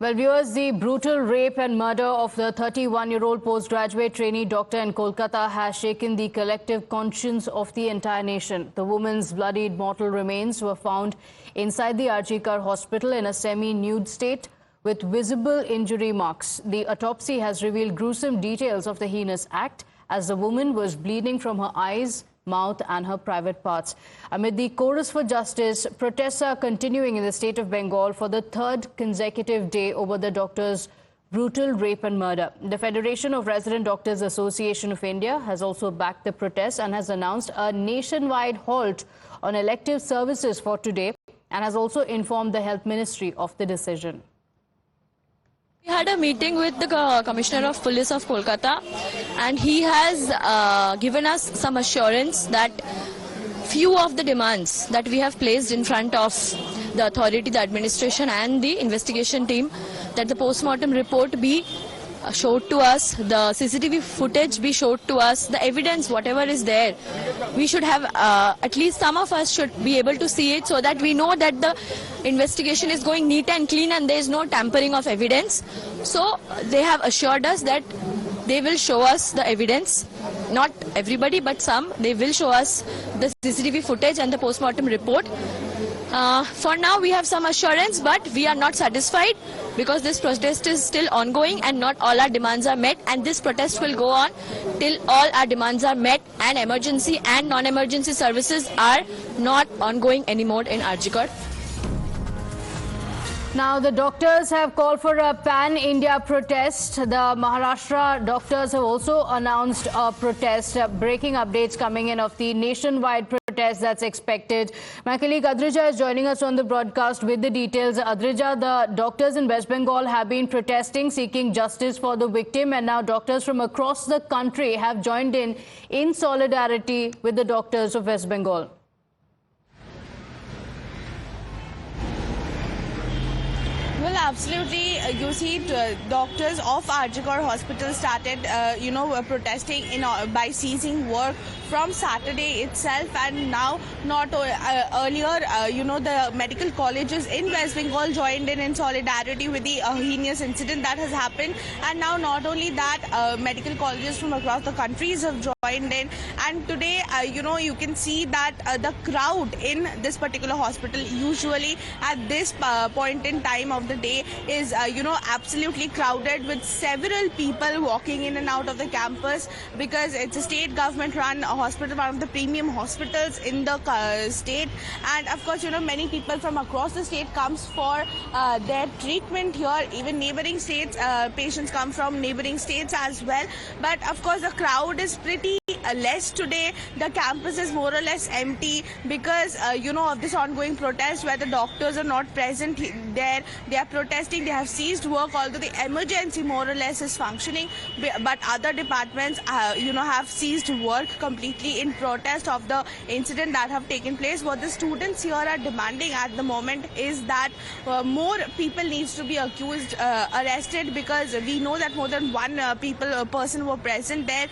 Well, viewers, the brutal rape and murder of the 31-year-old postgraduate trainee doctor in Kolkata has shaken the collective conscience of the entire nation. The woman's bloodied mortal remains were found inside the RG Kar hospital in a semi-nude state with visible injury marks. The autopsy has revealed gruesome details of the heinous act as the woman was bleeding from her eyes, mouth and her private parts. Amid the chorus for justice, protests are continuing in the state of Bengal for the third consecutive day over the doctor's brutal rape and murder. The Federation of Resident Doctors Association of India has also backed the protests and has announced a nationwide halt on elective services for today and has also informed the Health Ministry of the decision. We had a meeting with the Commissioner of Police of Kolkata, and he has given us some assurance that few of the demands that we have placed in front of the authority, the administration and the investigation team, that the post-mortem report be showed to us, the CCTV footage be showed to us, the evidence, whatever is there, we should have, at least some of us should be able to see it so that we know that the investigation is going neat and clean and there is no tampering of evidence. So they have assured us that they will show us the evidence, not everybody but some, they will show us the CCTV footage and the post-mortem report. For now we have some assurance, but we are not satisfied because this protest is still ongoing and not all our demands are met, and this protest will go on till all our demands are met and emergency and non-emergency services are not ongoing anymore in RG Kar. Now, the doctors have called for a pan-India protest. The Maharashtra doctors have also announced a protest. Breaking updates coming in of the nationwide protest that's expected. My colleague Adrija is joining us on the broadcast with the details. Adrija, the doctors in West Bengal have been protesting, seeking justice for the victim, and now doctors from across the country have joined in solidarity with the doctors of West Bengal. Well, absolutely. You see, doctors of RG Kar Hospital started, protesting by ceasing work from Saturday itself, and now not earlier, the medical colleges in West Bengal joined in solidarity with the heinous incident that has happened, and now not only that, medical colleges from across the countries have joined in, and today, you can see that the crowd in this particular hospital usually at this point in time of the day is absolutely crowded with several people walking in and out of the campus because it's a state government run hospital, one of the premium hospitals in the state, and of course many people from across the state comes for their treatment here. Even neighboring states, patients come from neighboring states as well, but of course the crowd is pretty less today. The campus is more or less empty because of this ongoing protest where the doctors are not present there. They are protesting, they have ceased work, although the emergency more or less is functioning, but other departments have ceased work completely in protest of the incident that have taken place. What the students here are demanding at the moment is that more people needs to be accused, arrested, because we know that more than one person were present there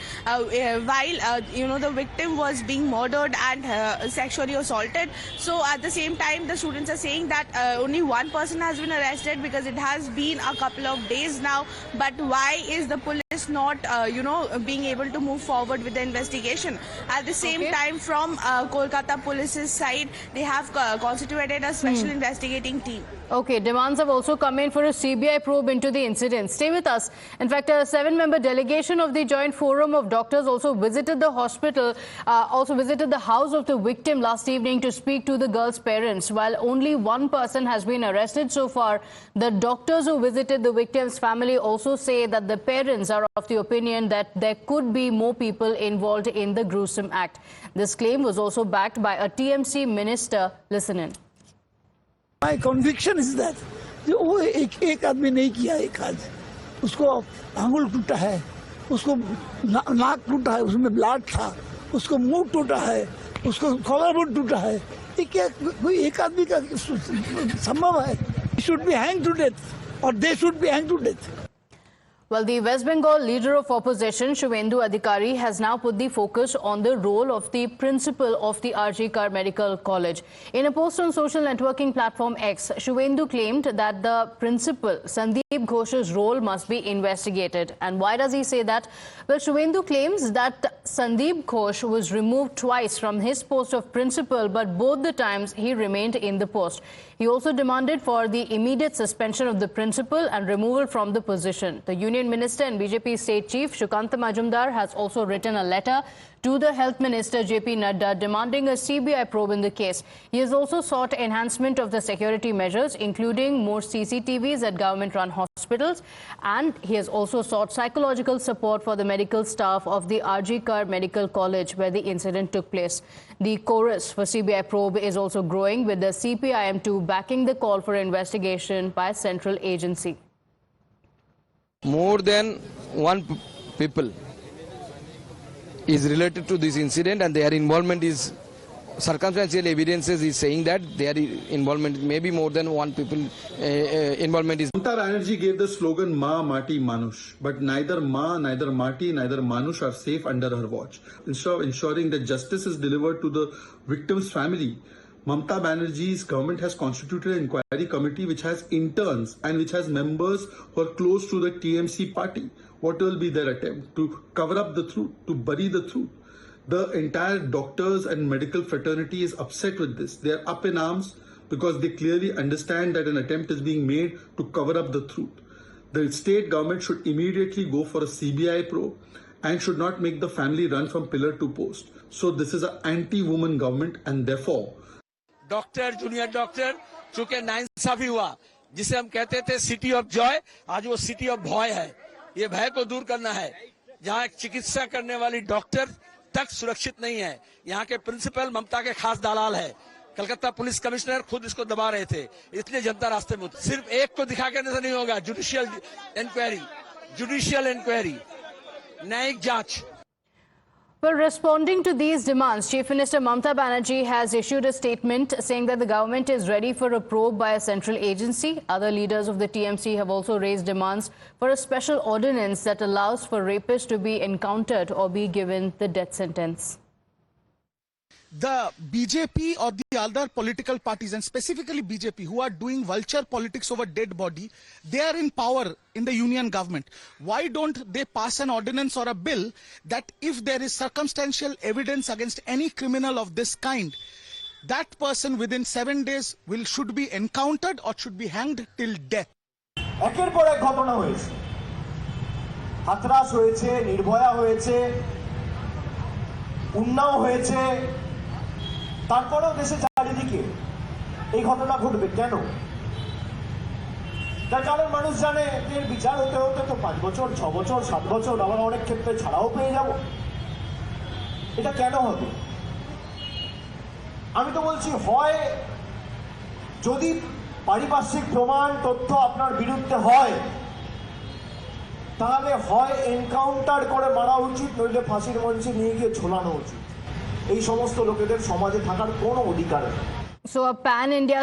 while the victim was being murdered and sexually assaulted. So at the same time, the students are saying that only one person has been arrested because it has been a couple of days now, but why is the police not being able to move forward with the investigation? At the same time, from Kolkata police's side, they have constituted a special investigating team. Okay, demands have also come in for a CBI probe into the incident. Stay with us. In fact, a 7-member delegation of the Joint Forum of Doctors also visited the hospital, also visited the house of the victim last evening to speak to the girl's parents. While only one person has been arrested so far, the doctors who visited the victim's family also say that the parents are of the opinion that there could be more people involved in the gruesome act. This claim was also backed by a TMC minister. Listen in. My conviction is that वो एक आदमी नहीं किया, एक आज उसको आंगुल टूटा है, उसको नाक टूटा है, उसमें ब्लड था, उसको मुंह टूटा है, उसको कॉलरबोन टूटा है. ये क्या कोई एक आदमी का संभव है? He should be hanged to death, or they should be hanged to death. Well, the West Bengal leader of opposition, Shuvendu Adhikari, has now put the focus on the role of the principal of the RG Kar Medical College. In a post on social networking platform X, Shuvendu claimed that the principal, Sandeep Ghosh's role must be investigated. And why does he say that? Well, Shuvendu claims that Sandeep Ghosh was removed twice from his post of principal, but both the times he remained in the post. He also demanded for the immediate suspension of the principal and removal from the position. The Union Minister and BJP State Chief Sukanta Majumdar has also written a letter to the Health Minister JP Nadda demanding a CBI probe in the case. He has also sought enhancement of the security measures, including more CCTVs at government-run hospitals, and he has also sought psychological support for the medical staff of the RG Kar Medical College where the incident took place. The chorus for CBI probe is also growing, with the CPIM2 backing the call for investigation by a central agency. More than one people is related to this incident, and their involvement is circumstantial evidences is saying that their involvement may be more than one people involvement is. Mamata Banerjee gave the slogan "Ma Mati Manush," but neither Ma, neither Mati, neither Manush are safe under her watch. Instead of ensuring that justice is delivered to the victim's family, Mamata Banerjee's government has constituted an inquiry committee which has interns and which has members who are close to the TMC party. What will be their attempt? To cover up the truth, to bury the truth. The entire doctors and medical fraternity is upset with this. They are up in arms because they clearly understand that an attempt is being made to cover up the truth. The state government should immediately go for a CBI probe and should not make the family run from pillar to post. So this is an anti-woman government, and therefore doctor junior doctor चूंकि नाइंसाफी हुआ, जिसे हम कहते थे city of Joy, आज वो city of भय है। ये भय को दूर करना है। जहां चिकित्सा करने वाली डॉक्टर तक सुरक्षित नहीं है, यहाँ के प्रिंसिपल ममता के खास दलाल है। कलकत्ता पुलिस कमिश्नर खुद इसको दबा रहे थे, इसलिए जनता रास्ते में सिर्फ एक को दिखा के नहीं होगा। जुडिशियल इंक्वायरी, न्यायिक जांच। Well, responding to these demands, Chief Minister Mamata Banerjee has issued a statement saying that the government is ready for a probe by a central agency. Other leaders of the TMC have also raised demands for a special ordinance that allows for rapists to be encountered or be given the death sentence. The BJP or the other political parties, and specifically BJP, who are doing vulture politics over dead body, they are in power in the union government. Why don't they pass an ordinance or a bill that if there is circumstantial evidence against any criminal of this kind, that person within 7 days should be encountered or should be hanged till death? একের পর এক ঘটনা হয়েছে, হাতরাস হয়েছে, নির্ভয়া হয়েছে, উন্নাও হয়েছে, তারপরেও দেশে চারিদিকে এই ঘটনা ঘটবে কেন? তার কারণ মানুষ জানে যে বিচার হতে হতে তো 5 বছর, 6 বছর, 7 বছর, আবার অনেক ক্ষেত্রে ছাড়াও পেয়ে যাব। এটা কেন হবে? আমি তো বলছি, হয় যদি পারিপার্শ্বিক প্রমাণ তথ্য আপনার বিরুদ্ধে হয়, তাহলে হয় এনকাউন্টার করে মারা উচিত, নইলে ফাঁসির মঞ্চে নিয়ে গিয়ে ঝোলানো উচিত। এই সমস্ত লোকেদের সমাজে থাকার কোনো অধিকার নেই। So a pan-India